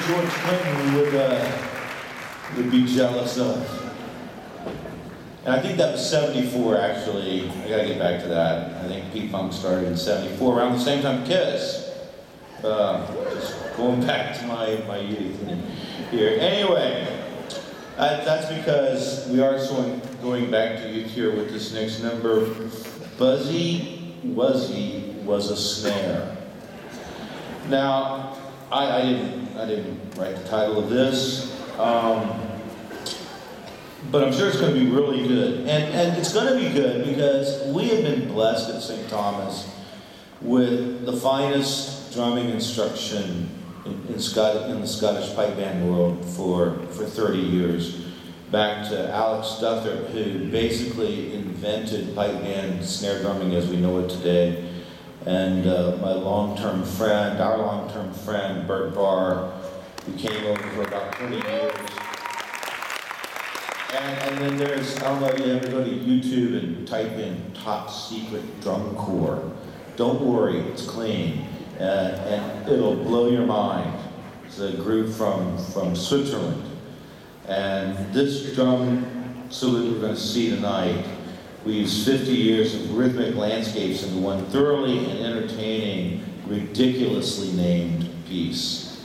George Clinton would be jealous of. And I think that was 74, actually. I gotta get back to that. I think P-Funk started in 74, around the same time Kiss. Just going back to my youth here. Anyway, that's because we are going back to youth here with this next number. Buzzy Wuzzy was a snare. Now, I didn't write the title of this, but I'm sure it's going to be really good. And it's going to be good because we have been blessed at St. Thomas with the finest drumming instruction in the Scottish pipe band world for 30 years. Back to Alex Duthert, who basically invented pipe band snare drumming as we know it today. And my long-term friend, our long-term friend, Bert Barr, who came over for about 20 years. And then there's, I don't know if you ever go to YouTube and type in Top Secret Drum Corps. Don't worry, it's clean. And it'll blow your mind. It's a group from Switzerland. And this drum salute we're going to see tonight weaves 50 years of rhythmic landscapes into one thoroughly and entertaining, ridiculously named piece.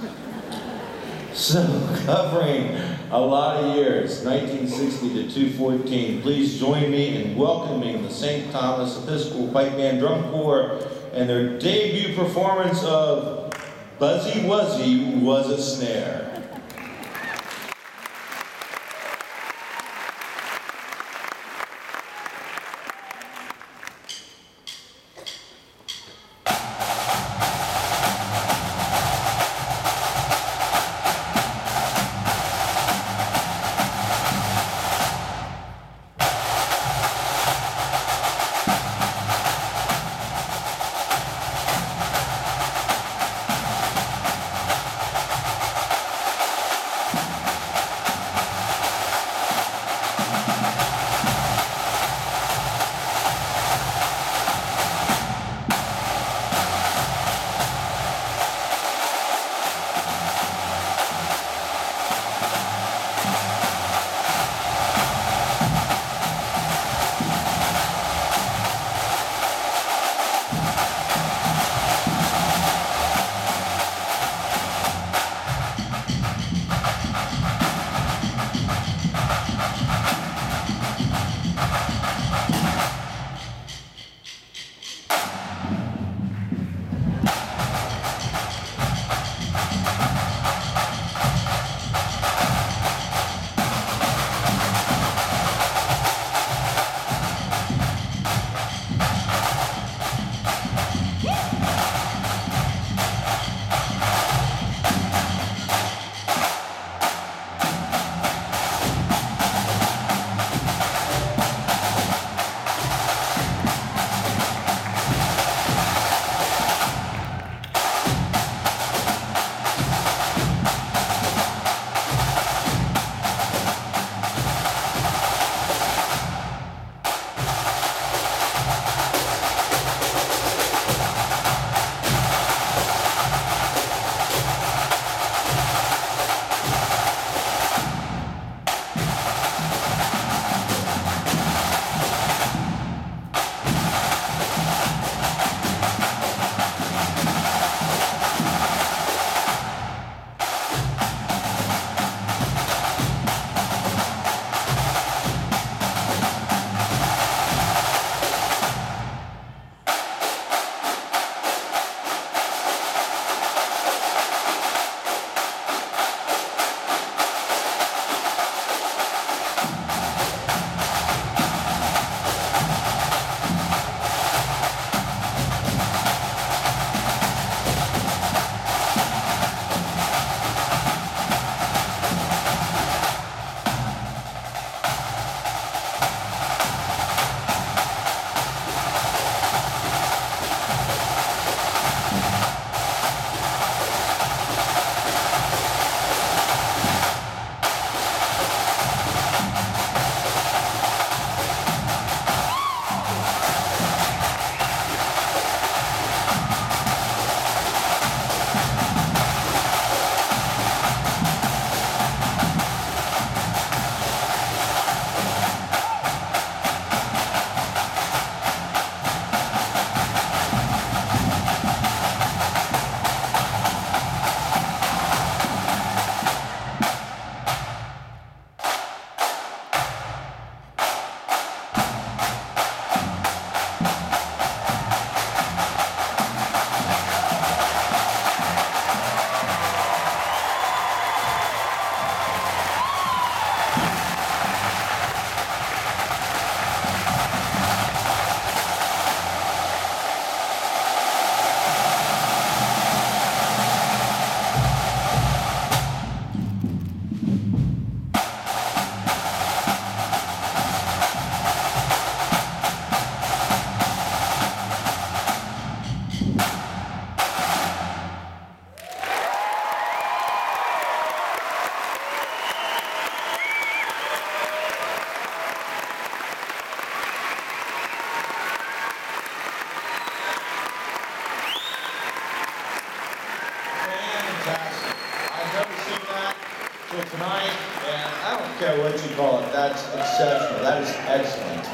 So, covering a lot of years, 1960 to 2014, please join me in welcoming the St. Thomas Episcopal Pipe Band Drum Corps and their debut performance of Buzzy Wuzzy Was a Snare. So tonight, and I don't care what you call it, that's exceptional. That is excellent.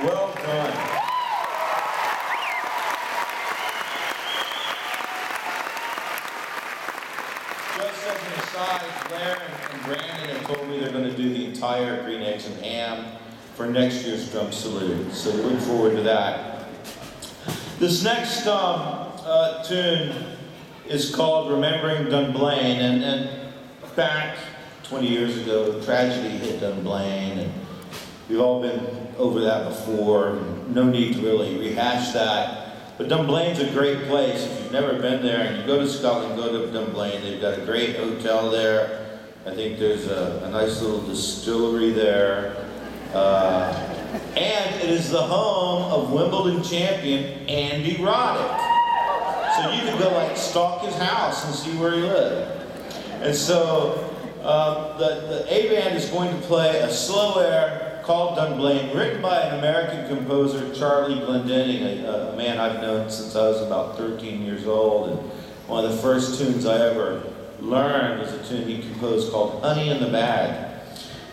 Well done. Just as an aside, Blair and Brandon have told me they're going to do the entire Green Eggs and Ham for next year's drum salute. So we look forward to that. This next tune is called Remembering Dunblane, and back 20 years ago, tragedy hit Dunblane, and we've all been over that before. No need to really rehash that. But Dunblane's a great place. If you've never been there and you go to Scotland, go to Dunblane. They've got a great hotel there. I think there's a nice little distillery there. And it is the home of Wimbledon champion Andy Roddick. So you can go like stalk his house and see where he lived. And so the A band is going to play a slow air called Dunblane, written by an American composer, Charlie Glendinning, a man I've known since I was about 13 years old. And one of the first tunes I ever learned was a tune he composed called Honey in the Bag.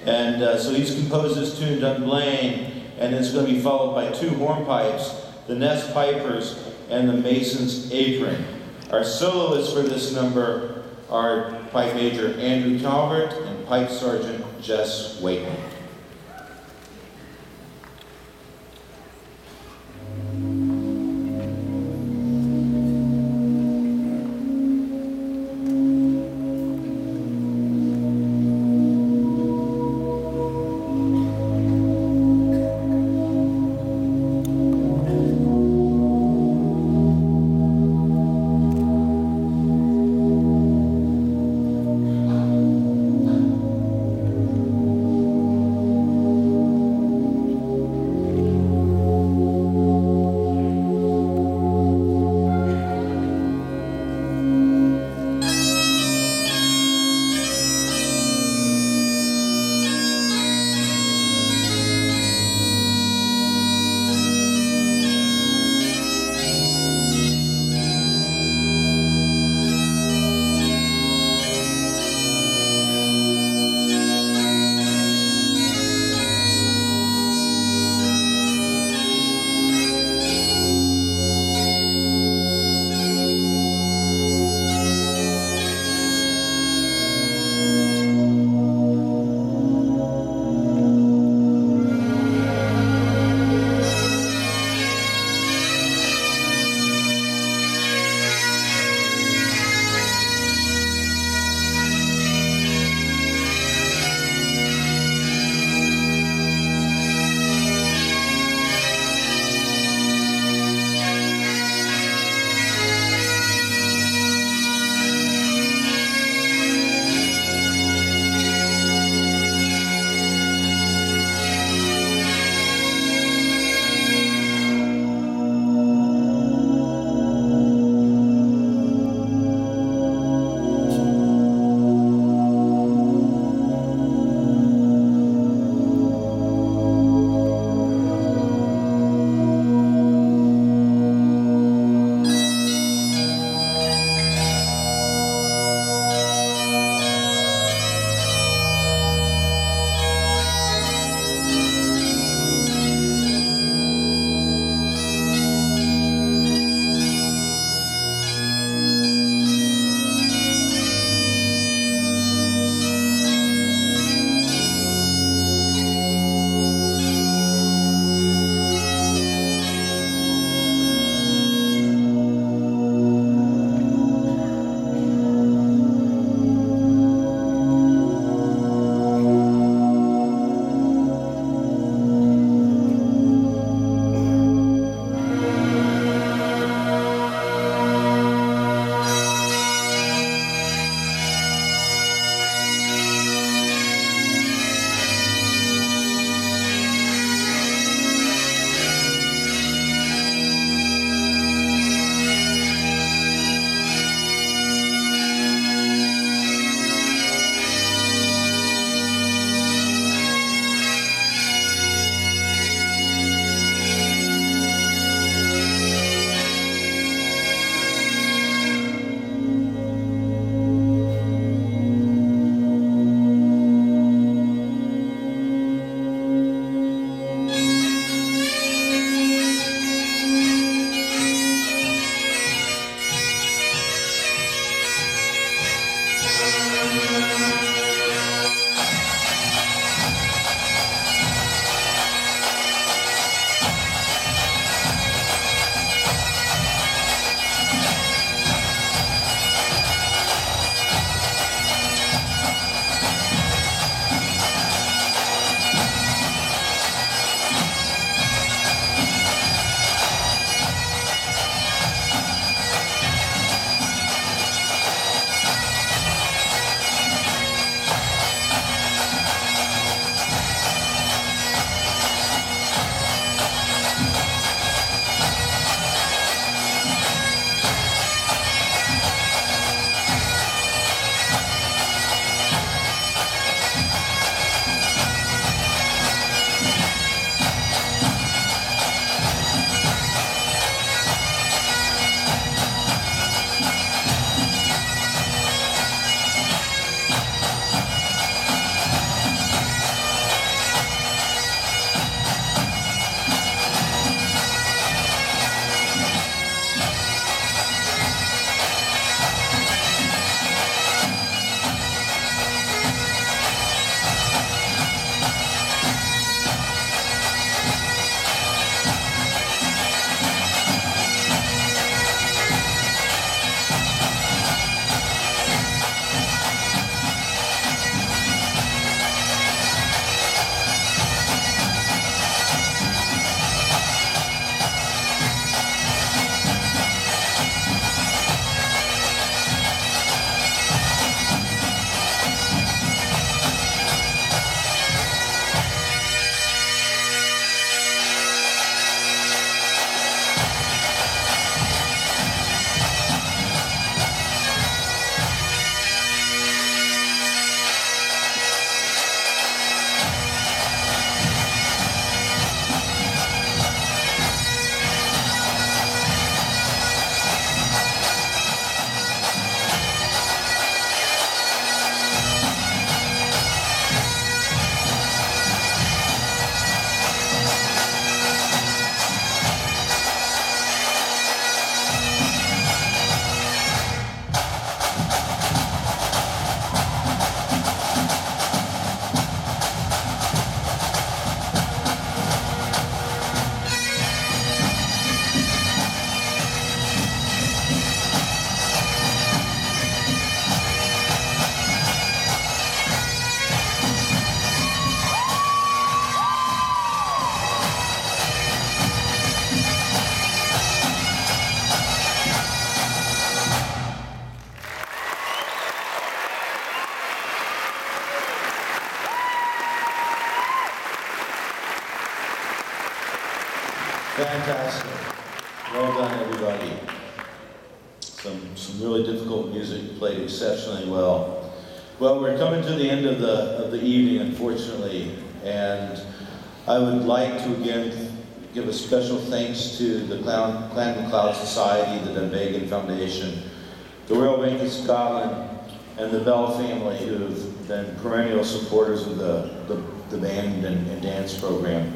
And so he's composed this tune, Dunblane, and it's going to be followed by two hornpipes, the Nez Pipers and the Mason's Apron. Our soloists for this number are Pipe Major Andrew Calvert and Pipe Sergeant Jess Wakeman. Fantastic. Well done, everybody. Some really difficult music, played exceptionally well. Well, we're coming to the end of the evening, unfortunately, and I would like to again give a special thanks to the Clan MacLeod Society, the Dunvegan Foundation, the Royal Bank of Scotland, and the Bell family, who have been perennial supporters of the band and dance program.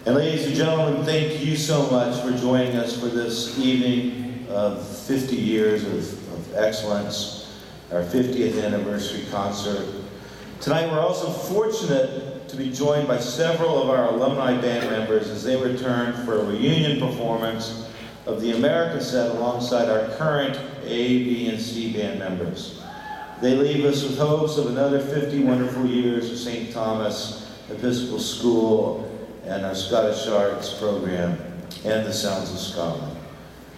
And ladies and gentlemen, thank you so much for joining us for this evening of 50 years of excellence, our 50th anniversary concert. Tonight we're also fortunate to be joined by several of our alumni band members as they return for a reunion performance of the America set alongside our current A, B, and C band members. They leave us with hopes of another 50 wonderful years of St. Thomas Episcopal School and our Scottish Arts program and the Sounds of Scotland.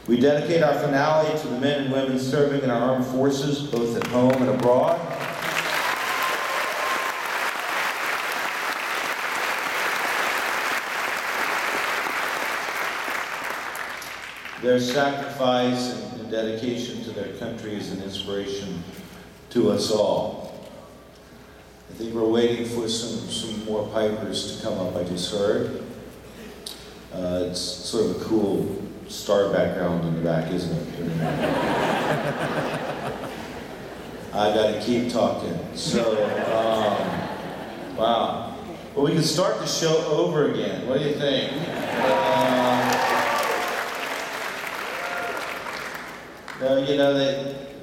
We dedicate our finale to the men and women serving in our armed forces, both at home and abroad. Their sacrifice and dedication to their country is an inspiration to us all. I think we're waiting for some more pipers to come up, I just heard. It's sort of a cool star background in the back, isn't it? I gotta keep talking. So, wow. Well, we can start the show over again. What do you think? You know,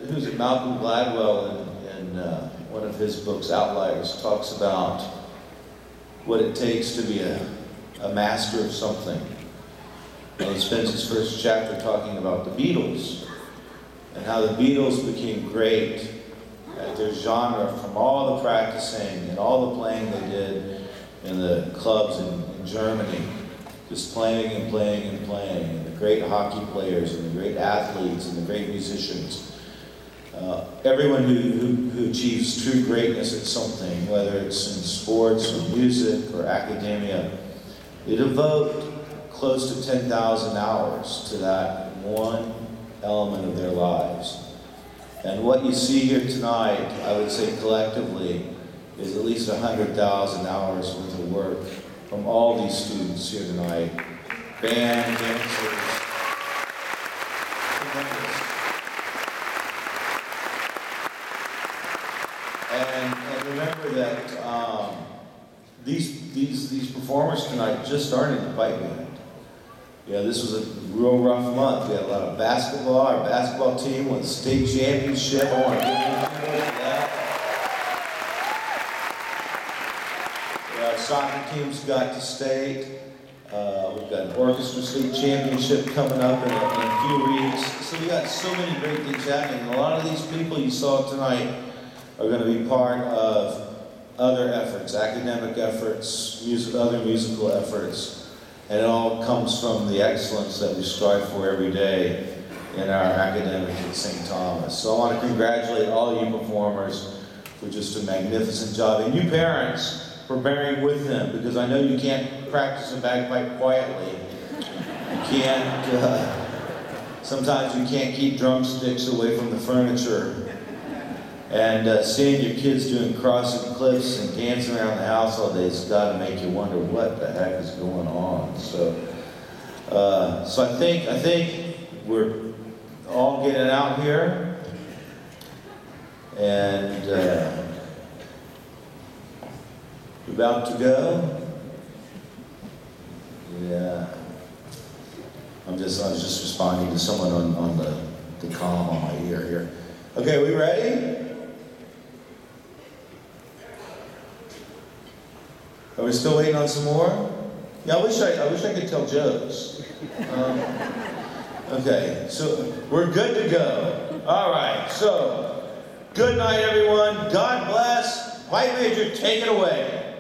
who's it? Malcolm Gladwell in one of his books, Outliers, talks about what it takes to be a master of something. And he spends his first chapter talking about the Beatles and how the Beatles became great at their genre from all the practicing and all the playing they did in the clubs in Germany. Just playing and playing and playing, and the great hockey players and the great athletes and the great musicians. Everyone who achieves true greatness at something, whether it's in sports or music or academia, they devote close to 10,000 hours to that one element of their lives. And what you see here tonight, I would say collectively, is at least 100,000 hours worth of work from all these students here tonight. Band, dancers, and remember that these performers tonight just started the pipe band. Yeah, this was a real rough month. We had a lot of basketball. Our basketball team won the state championship. I want to give them a for that. Yeah, our soccer team's got to state. We've got an orchestra state championship coming up in a few weeks. So we got so many great things happening. A lot of these people you saw tonight are going to be part of other efforts, academic efforts, other musical efforts. And it all comes from the excellence that we strive for every day in our academics at St. Thomas. So I want to congratulate all you performers for just a magnificent job. And you parents for bearing with them, because I know you can't practice a bagpipe quietly. You can't, sometimes you can't keep drumsticks away from the furniture. And seeing your kids doing crossing cliffs and dancing around the house all day has got to make you wonder what the heck is going on. So, so I think we're all getting out here, and we're about to go. Yeah, I was just responding to someone on the comm on my ear here. Okay, we ready? Are we still waiting on some more? Yeah, I wish I could tell jokes. Okay, so we're good to go. All right, so good night, everyone. God bless. Pipe Major, take it away.